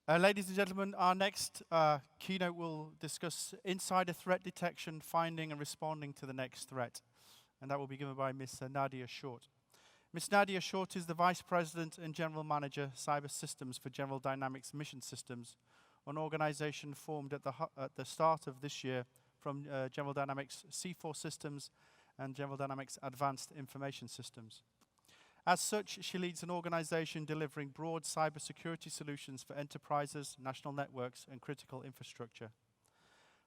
Ladies and gentlemen, our next keynote will discuss insider threat detection, finding and responding to the next threat. And that will be given by Ms. Nadia Short. Ms. Nadia Short is the Vice President and General Manager, Cyber Systems for General Dynamics Mission Systems, an organization formed at the start of this year from General Dynamics C4 Systems and General Dynamics Advanced Information Systems. As such, she leads an organization delivering broad cybersecurity solutions for enterprises, national networks, and critical infrastructure.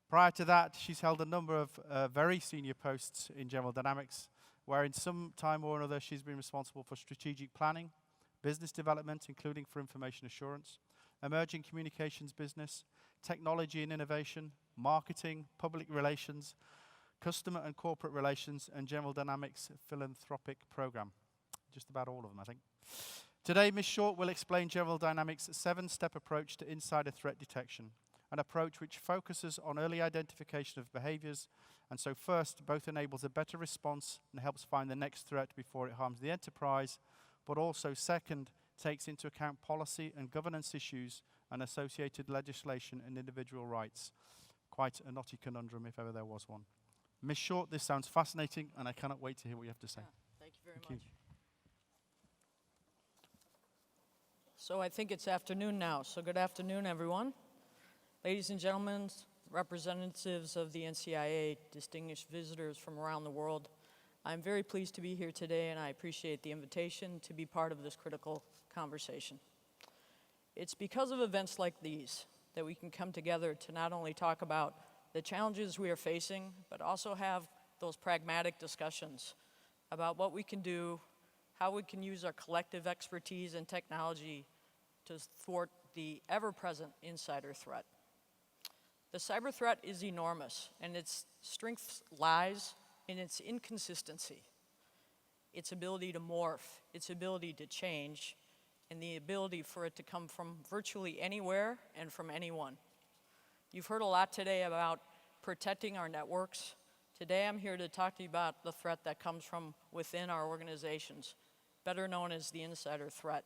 Prior to that, she's held a number of very senior posts in General Dynamics, where in some time or another she's been responsible for strategic planning, business development, including for information assurance, emerging communications business, technology and innovation, marketing, public relations, customer and corporate relations, and General Dynamics philanthropic program. Just about all of them, I think. Today, Ms. Short will explain General Dynamics' 7-step approach to insider threat detection, an approach which focuses on early identification of behaviors, and so first, both enables a better response and helps find the next threat before it harms the enterprise, but also second, takes into account policy and governance issues and associated legislation and individual rights. Quite a knotty conundrum if ever there was one. Ms. Short, this sounds fascinating, and I cannot wait to hear what you have to say. Yeah, thank you very much. So I think it's afternoon now, so good afternoon, everyone. Ladies and gentlemen, representatives of the NCIA, distinguished visitors from around the world, I'm very pleased to be here today, and I appreciate the invitation to be part of this critical conversation. It's because of events like these that we can come together to not only talk about the challenges we are facing, but also have those pragmatic discussions about what we can do, how we can use our collective expertise and technology to thwart the ever-present insider threat. The cyber threat is enormous, and its strength lies in its inconsistency, its ability to morph, its ability to change, and the ability for it to come from virtually anywhere and from anyone. You've heard a lot today about protecting our networks. Today I'm here to talk to you about the threat that comes from within our organizations, better known as the insider threat.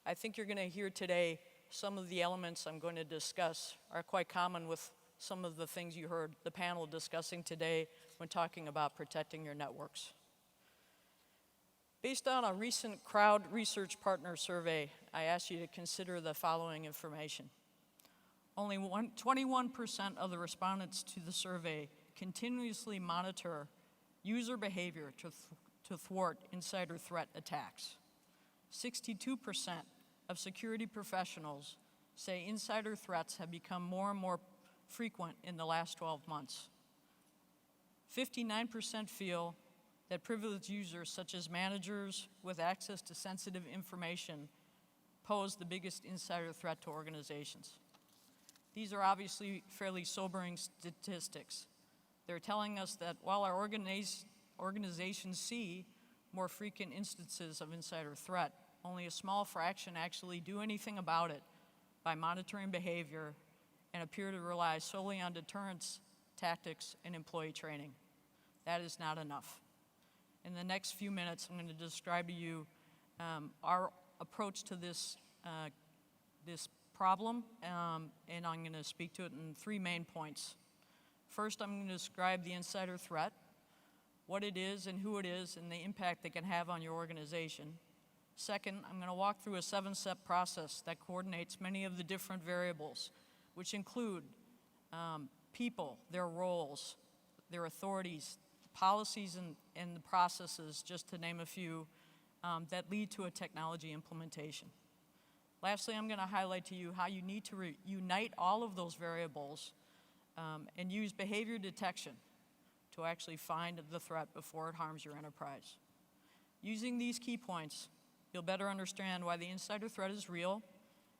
I think you're going to hear today some of the elements I'm going to discuss are quite common with some of the things you heard the panel discussing today when talking about protecting your networks. Based on a recent crowd research partner survey, I asked you to consider the following information. Only 21% of the respondents to the survey continuously monitor user behavior to thwart insider threat attacks. 62% of security professionals say insider threats have become more and more frequent in the last 12 months. 59% feel that privileged users, such as managers with access to sensitive information, pose the biggest insider threat to organizations. These are obviously fairly sobering statistics. They're telling us that while our organizations see more frequent instances of insider threat, only a small fraction actually do anything about it by monitoring behavior and appear to rely solely on deterrence tactics and employee training. That is not enough. In the next few minutes, I'm going to describe to you our approach to this problem, and I'm going to speak to it in 3 main points. First, I'm going to describe the insider threat, what it is and who it is, and the impact it can have on your organization. Second, I'm going to walk through a 7-step process that coordinates many of the different variables, which include people, their roles, their authorities, policies, and the processes, just to name a few, that lead to a technology implementation. Lastly, I'm going to highlight to you how you need to unite all of those variables and use behavior detection to actually find the threat before it harms your enterprise. Using these key points, you'll better understand why the insider threat is real,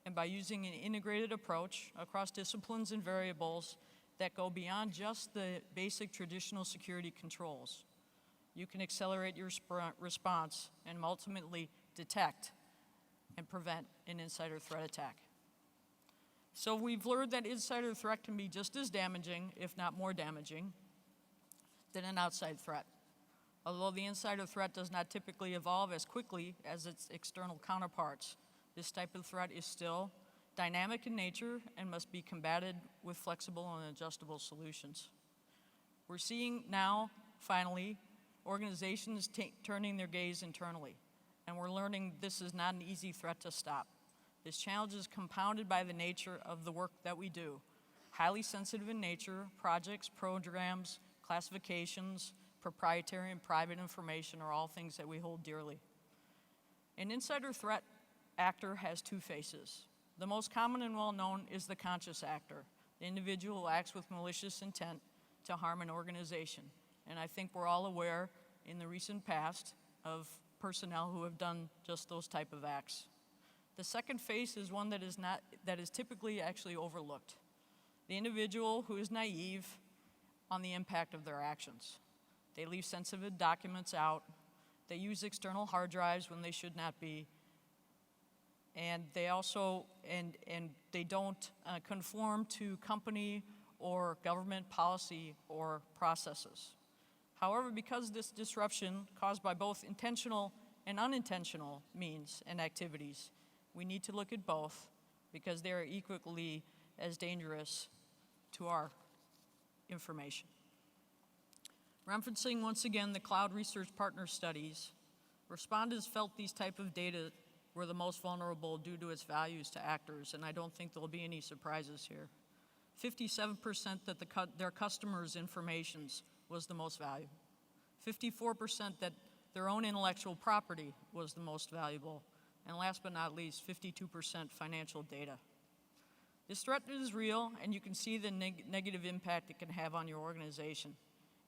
and by using an integrated approach across disciplines and variables that go beyond just the basic traditional security controls, you can accelerate your response and ultimately detect and prevent an insider threat attack. So we've learned that insider threat can be just as damaging, if not more damaging, than an outside threat. Although the insider threat does not typically evolve as quickly as its external counterparts, this type of threat is still dynamic in nature and must be combated with flexible and adjustable solutions. We're seeing now, finally, organizations turning their gaze internally, and we're learning this is not an easy threat to stop. This challenge is compounded by the nature of the work that we do. Highly sensitive in nature, projects, programs, classifications, proprietary and private information are all things that we hold dearly. An insider threat actor has two faces. The most common and well-known is the conscious actor, the individual who acts with malicious intent to harm an organization. And I think we're all aware in the recent past of personnel who have done just those type of acts. The second face is one that is typically actually overlooked. The individual who is naive on the impact of their actions. They leave sensitive documents out. They use external hard drives when they should not be. And they also, they don't conform to company or government policy or processes. However, because this disruption caused by both intentional and unintentional means and activities, we need to look at both because they are equally as dangerous to our information. Referencing once again the Cloud Research Partner studies, respondents felt these type of data were the most vulnerable due to its values to actors, and I don't think there'll be any surprises here. 57% that their customers' informations was the most valuable. 54% that their own intellectual property was the most valuable. And last but not least, 52% financial data. This threat is real, and you can see the negative impact it can have on your organization.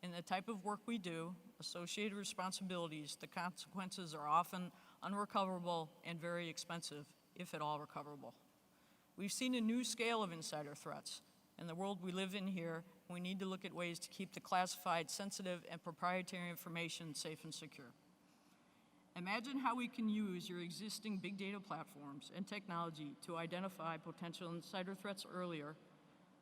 In the type of work we do, associated responsibilities, the consequences are often unrecoverable and very expensive, if at all recoverable. We've seen a new scale of insider threats. In the world we live in here, we need to look at ways to keep the classified, sensitive, and proprietary information safe and secure. Imagine how we can use your existing big data platforms and technology to identify potential insider threats earlier,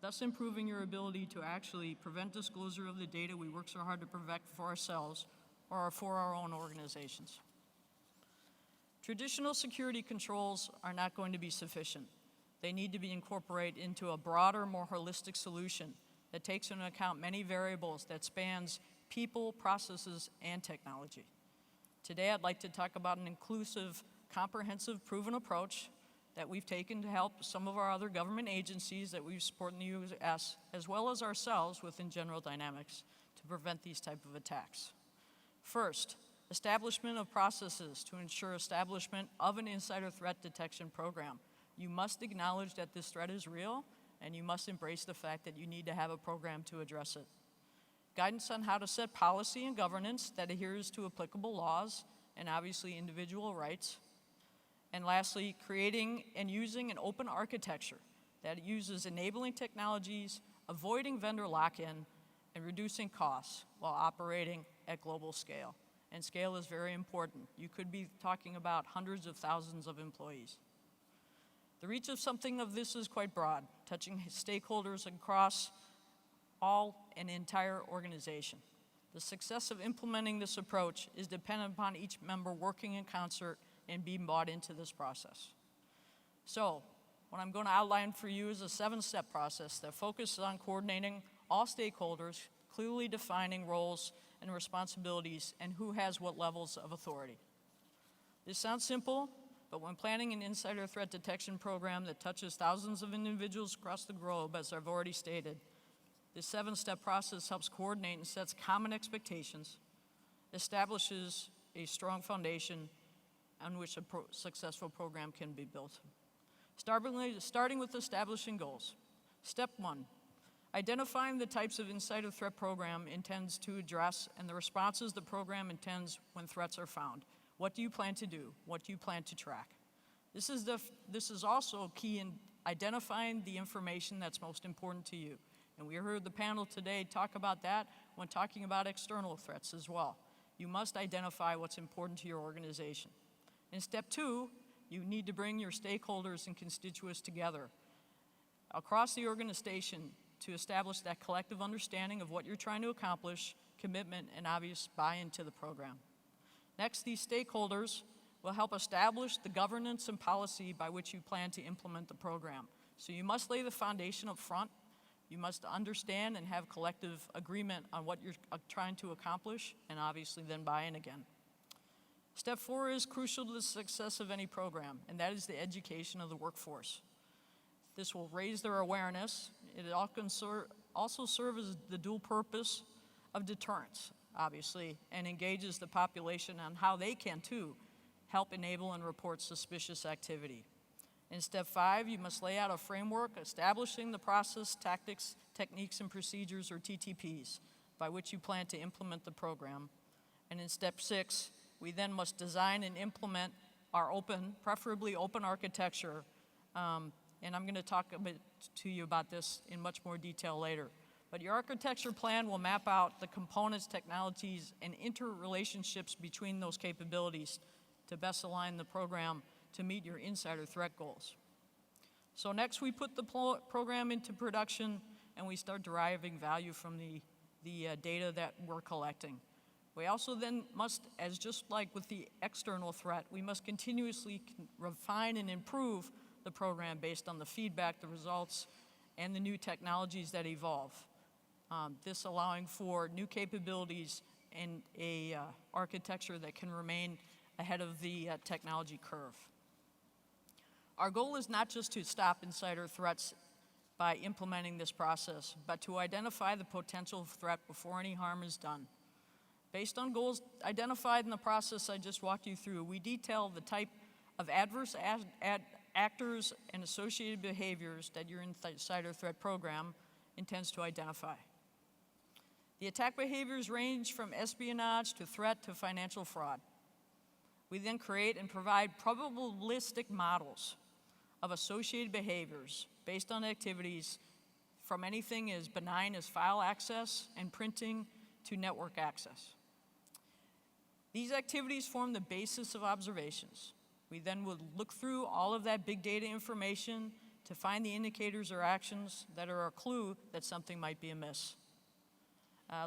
thus improving your ability to actually prevent disclosure of the data we work so hard to protect for ourselves or for our own organizations. Traditional security controls are not going to be sufficient. They need to be incorporated into a broader, more holistic solution that takes into account many variables that spans people, processes, and technology. Today, I'd like to talk about an inclusive, comprehensive, proven approach that we've taken to help some of our other government agencies that we support in the U.S., as well as ourselves within General Dynamics, to prevent these type of attacks. First, establishment of processes to ensure establishment of an insider threat detection program. You must acknowledge that this threat is real, and you must embrace the fact that you need to have a program to address it. Guidance on how to set policy and governance that adheres to applicable laws and obviously individual rights. And lastly, creating and using an open architecture that uses enabling technologies, avoiding vendor lock-in, and reducing costs while operating at global scale. And scale is very important. You could be talking about hundreds of thousands of employees. The reach of something of this is quite broad, touching stakeholders across an entire organization. The success of implementing this approach is dependent upon each member working in concert and being bought into this process. So, what I'm going to outline for you is a 7-step process that focuses on coordinating all stakeholders, clearly defining roles and responsibilities, and who has what levels of authority. This sounds simple, but when planning an insider threat detection program that touches thousands of individuals across the globe, as I've already stated, this 7-step process helps coordinate and sets common expectations, establishes a strong foundation on which a successful program can be built. Starting with establishing goals. Step 1, identifying the types of insider threat program intends to address and the responses the program intends when threats are found. What do you plan to do? What do you plan to track? This is also key in identifying the information that's most important to you. And we heard the panel today talk about that when talking about external threats as well. You must identify what's important to your organization. In step 2, you need to bring your stakeholders and constituents together across the organization to establish that collective understanding of what you're trying to accomplish, commitment, and obvious buy-in to the program. Next, these stakeholders will help establish the governance and policy by which you plan to implement the program. So you must lay the foundation up front. You must understand and have collective agreement on what you're trying to accomplish, and obviously then buy in again. Step 4 is crucial to the success of any program, and that is the education of the workforce. This will raise their awareness. It also serves as the dual purpose of deterrence, obviously, and engages the population on how they can, too, help enable and report suspicious activity. In step 5, you must lay out a framework establishing the process, tactics, techniques, and procedures, or TTPs, by which you plan to implement the program. And in step 6, we then must design and implement our preferably open architecture, and I'm going to talk a bit to you about this in much more detail later. But your architecture plan will map out the components, technologies, and interrelationships between those capabilities to best align the program to meet your insider threat goals. So next, we put the program into production, and we start deriving value from the data that we're collecting. We also then must, as just like with the external threat, we must continuously refine and improve the program based on the feedback, the results, and the new technologies that evolve. This allowing for new capabilities and a architecture that can remain ahead of the technology curve. Our goal is not just to stop insider threats by implementing this process, but to identify the potential threat before any harm is done. Based on goals identified in the process I just walked you through, we detail the type of adverse actors and associated behaviors that your insider threat program intends to identify. The attack behaviors range from espionage to threat to financial fraud. We then create and provide probabilistic models of associated behaviors based on activities from anything as benign as file access and printing to network access. These activities form the basis of observations. We then would look through all of that big data information to find the indicators or actions that are a clue that something might be amiss.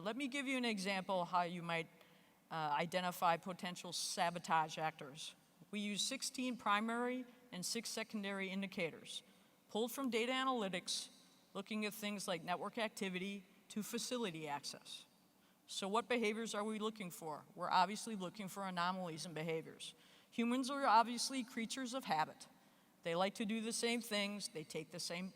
Let me give you an example of how you might identify potential sabotage actors. We use 16 primary and 6 secondary indicators, pulled from data analytics, looking at things like network activity to facility access. So what behaviors are we looking for? We're obviously looking for anomalies in behaviors. Humans are obviously creatures of habit. They like to do the same things, they take the same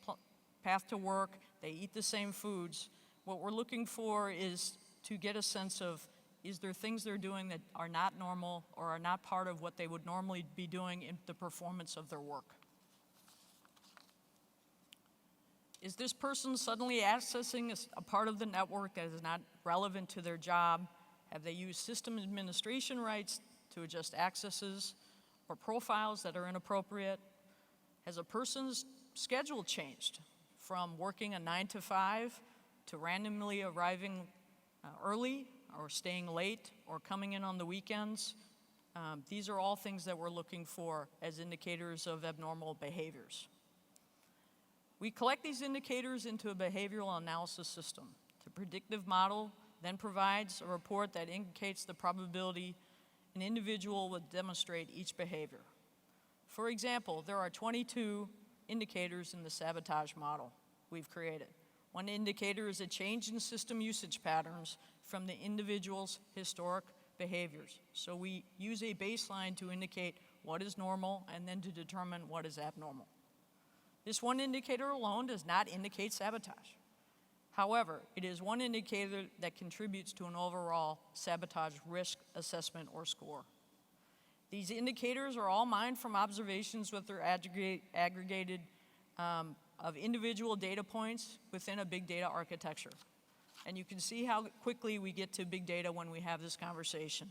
path to work, they eat the same foods. What we're looking for is to get a sense of, is there things they're doing that are not normal or are not part of what they would normally be doing in the performance of their work? Is this person suddenly accessing a part of the network that is not relevant to their job? Have they used system administration rights to adjust accesses or profiles that are inappropriate? Has a person's schedule changed from working a 9 to 5 to randomly arriving early or staying late or coming in on the weekends? These are all things that we're looking for as indicators of abnormal behaviors. We collect these indicators into a behavioral analysis system. The predictive model then provides a report that indicates the probability an individual would demonstrate each behavior. For example, there are 22 indicators in the sabotage model we've created. One indicator is a change in system usage patterns from the individual's historic behaviors. So we use a baseline to indicate what is normal and then to determine what is abnormal. This one indicator alone does not indicate sabotage. However, it is one indicator that contributes to an overall sabotage risk assessment or score. These indicators are all mined from observations with their aggregated of individual data points within a big data architecture. And you can see how quickly we get to big data when we have this conversation.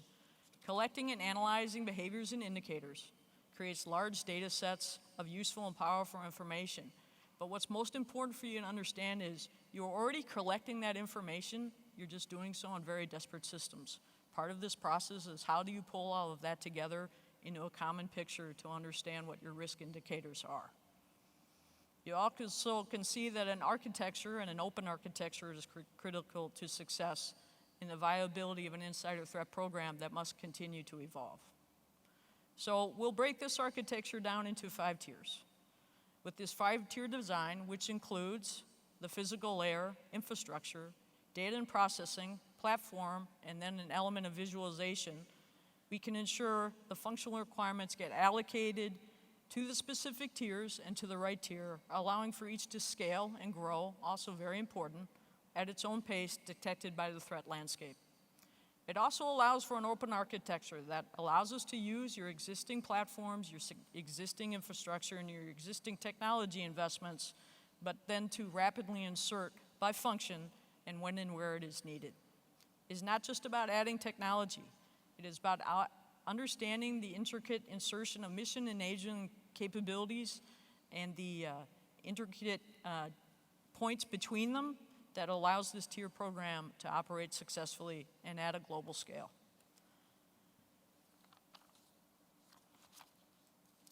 Collecting and analyzing behaviors and indicators creates large data sets of useful and powerful information. But what's most important for you to understand is you're already collecting that information, you're just doing so on very disparate systems. Part of this process is how do you pull all of that together into a common picture to understand what your risk indicators are. You also can see that an architecture and an open architecture is critical to success in the viability of an insider threat program that must continue to evolve. So we'll break this architecture down into 5 tiers. With this 5-tier design, which includes the physical layer, infrastructure, data and processing, platform, and then an element of visualization, we can ensure the functional requirements get allocated to the specific tiers and to the right tier, allowing for each to scale and grow, also very important, at its own pace detected by the threat landscape. It also allows for an open architecture that allows us to use your existing platforms, your existing infrastructure, and your existing technology investments, but then to rapidly insert by function and when and where it is needed. It is not just about adding technology. It is about understanding the intricate insertion of mission-enabling capabilities and the intricate points between them that allows this tier program to operate successfully and at a global scale.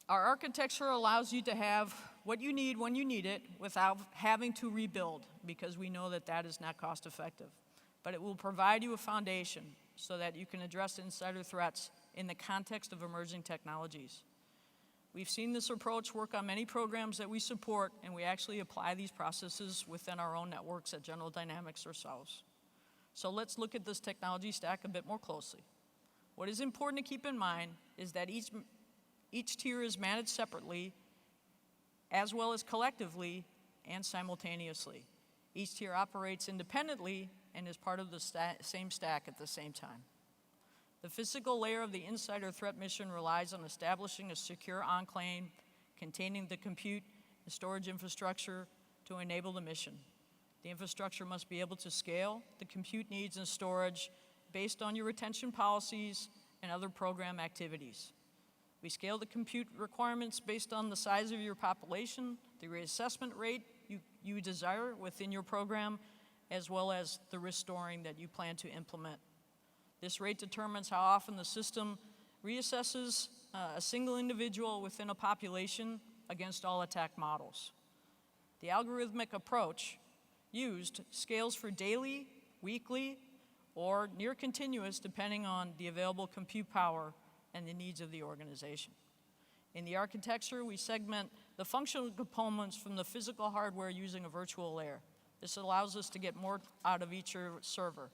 Our architecture allows you to have what you need when you need it without having to rebuild, because we know that that is not cost effective. But it will provide you a foundation so that you can address insider threats in the context of emerging technologies. We've seen this approach work on many programs that we support, and we actually apply these processes within our own networks at General Dynamics ourselves. So let's look at this technology stack a bit more closely. What is important to keep in mind is that each tier is managed separately, as well as collectively and simultaneously. Each tier operates independently and is part of the same stack at the same time. The physical layer of the insider threat mission relies on establishing a secure enclave containing the compute and storage infrastructure to enable the mission. The infrastructure must be able to scale the compute needs and storage based on your retention policies and other program activities. We scale the compute requirements based on the size of your population, the reassessment rate you desire within your program, as well as the risk storing that you plan to implement. This rate determines how often the system reassesses a single individual within a population against all attack models. The algorithmic approach used scales for daily, weekly, or near continuous depending on the available compute power and the needs of the organization. In the architecture, we segment the functional components from the physical hardware using a virtual layer. This allows us to get more out of each server.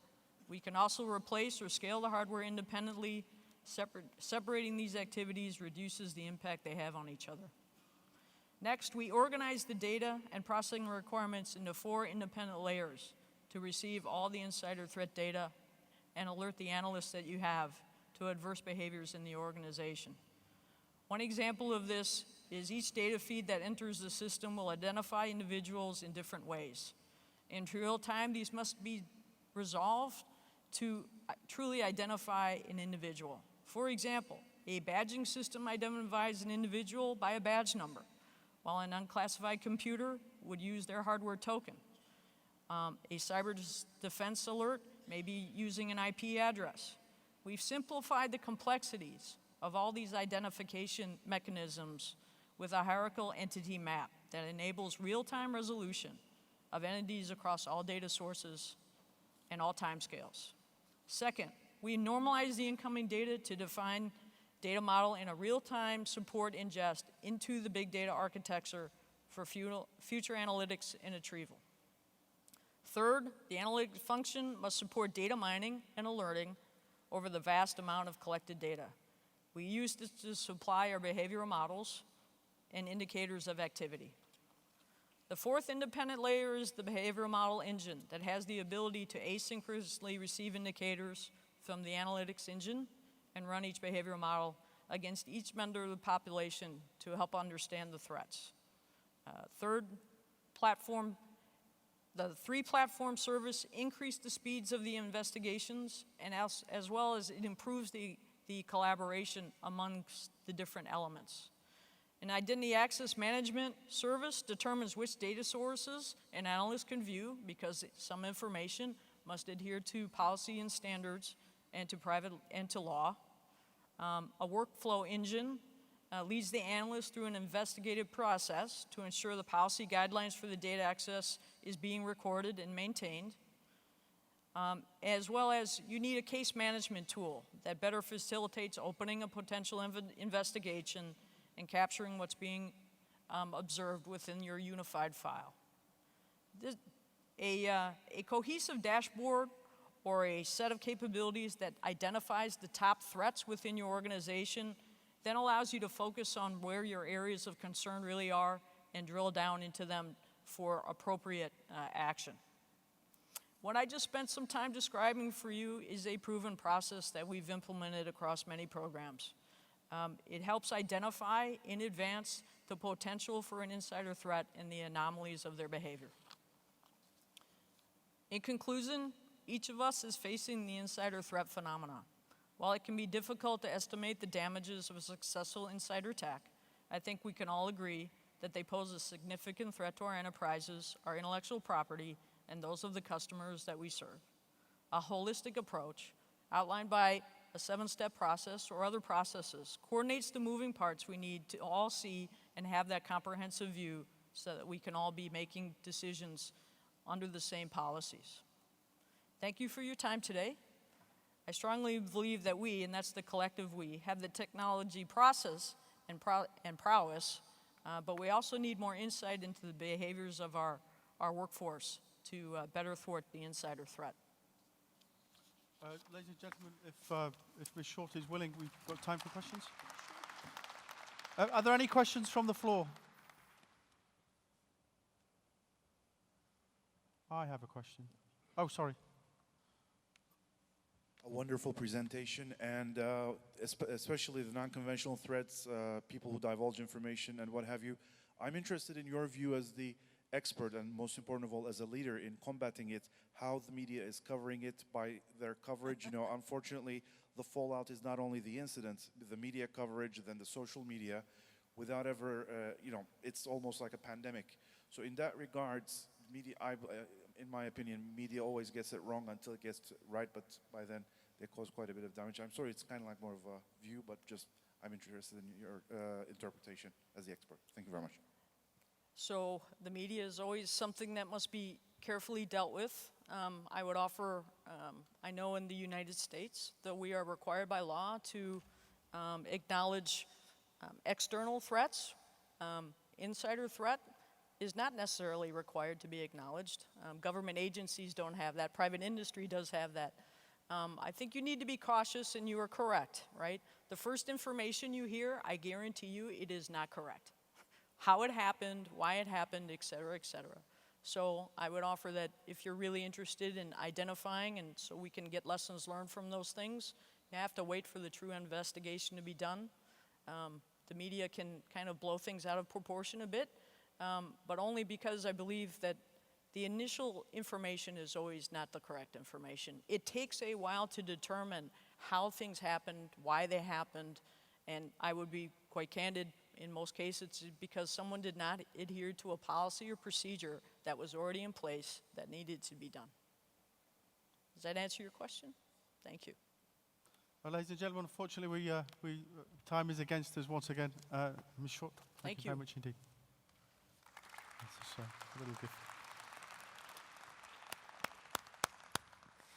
We can also replace or scale the hardware independently. Separating these activities reduces the impact they have on each other. Next, we organize the data and processing requirements into 4 independent layers to receive all the insider threat data and alert the analysts that you have to adverse behaviors in the organization. One example of this is each data feed that enters the system will identify individuals in different ways. In real time, these must be resolved to truly identify an individual. For example, a badging system identifies an individual by a badge number, while an unclassified computer would use their hardware token. A cyber defense alert may be using an IP address. We've simplified the complexities of all these identification mechanisms with a hierarchical entity map that enables real-time resolution of entities across all data sources and all timescales. Second, we normalize the incoming data to define data model in a real-time support ingest into the big data architecture for future analytics and retrieval. Third, the analytic function must support data mining and alerting over the vast amount of collected data. We use this to supply our behavioral models and indicators of activity. The fourth independent layer is the behavioral model engine that has the ability to asynchronously receive indicators from the analytics engine and run each behavioral model against each member of the population to help understand the threats. Third, the 3-platform service increased the speeds of the investigations, and as well as it improves the collaboration amongst the different elements. An identity access management service determines which data sources an analyst can view, because some information must adhere to policy and standards and to law. A workflow engine leads the analyst through an investigative process to ensure the policy guidelines for the data access is being recorded and maintained. As well as you need a case management tool that better facilitates opening a potential investigation and capturing what's being observed within your unified file. A cohesive dashboard or a set of capabilities that identifies the top threats within your organization then allows you to focus on where your areas of concern really are and drill down into them for appropriate action. What I just spent some time describing for you is a proven process that we've implemented across many programs. It helps identify in advance the potential for an insider threat and the anomalies of their behavior. In conclusion, each of us is facing the insider threat phenomenon. While it can be difficult to estimate the damages of a successful insider attack, I think we can all agree that they pose a significant threat to our enterprises, our intellectual property, and those of the customers that we serve. A holistic approach, outlined by a 7-step process or other processes, coordinates the moving parts we need to all see and have that comprehensive view so that we can all be making decisions under the same policies. Thank you for your time today. I strongly believe that we, and that's the collective we, have the technology process and prowess, but we also need more insight into the behaviors of our workforce to better thwart the insider threat. Ladies and gentlemen, if Ms. Short is willing, we've got time for questions. Are there any questions from the floor? I have a question. Oh, sorry. A wonderful presentation, and especially the non-conventional threats, people who divulge information and what have you. I'm interested in your view as the expert, and most important of all, as a leader in combating it, how the media is covering it by their coverage. You know, unfortunately, the fallout is not only the incident, the media coverage, then the social media, without ever, it's almost like a pandemic. So in that regards, media, in my opinion, media always gets it wrong until it gets right, but by then they cause quite a bit of damage. I'm sorry, it's kind of like more of a view, but just I'm interested in your interpretation as the expert. Thank you very much. So the media is always something that must be carefully dealt with. I would offer, I know in the United States that we are required by law to acknowledge external threats. Insider threat is not necessarily required to be acknowledged. Government agencies don't have that. Private industry does have that. I think you need to be cautious, and you are correct, right? The first information you hear, I guarantee you, it is not correct. How it happened, why it happened, et cetera, et cetera. So I would offer that if you're really interested in identifying, and so we can get lessons learned from those things, you have to wait for the true investigation to be done. The media can kind of blow things out of proportion a bit, but only because I believe that the initial information is always not the correct information. It takes a while to determine how things happened, why they happened, and I would be quite candid, in most cases it's because someone did not adhere to a policy or procedure that was already in place that needed to be done. Does that answer your question? Thank you. Well, ladies and gentlemen, unfortunately, time is against us once again. Ms. Short, thank you very much indeed. This is a little different.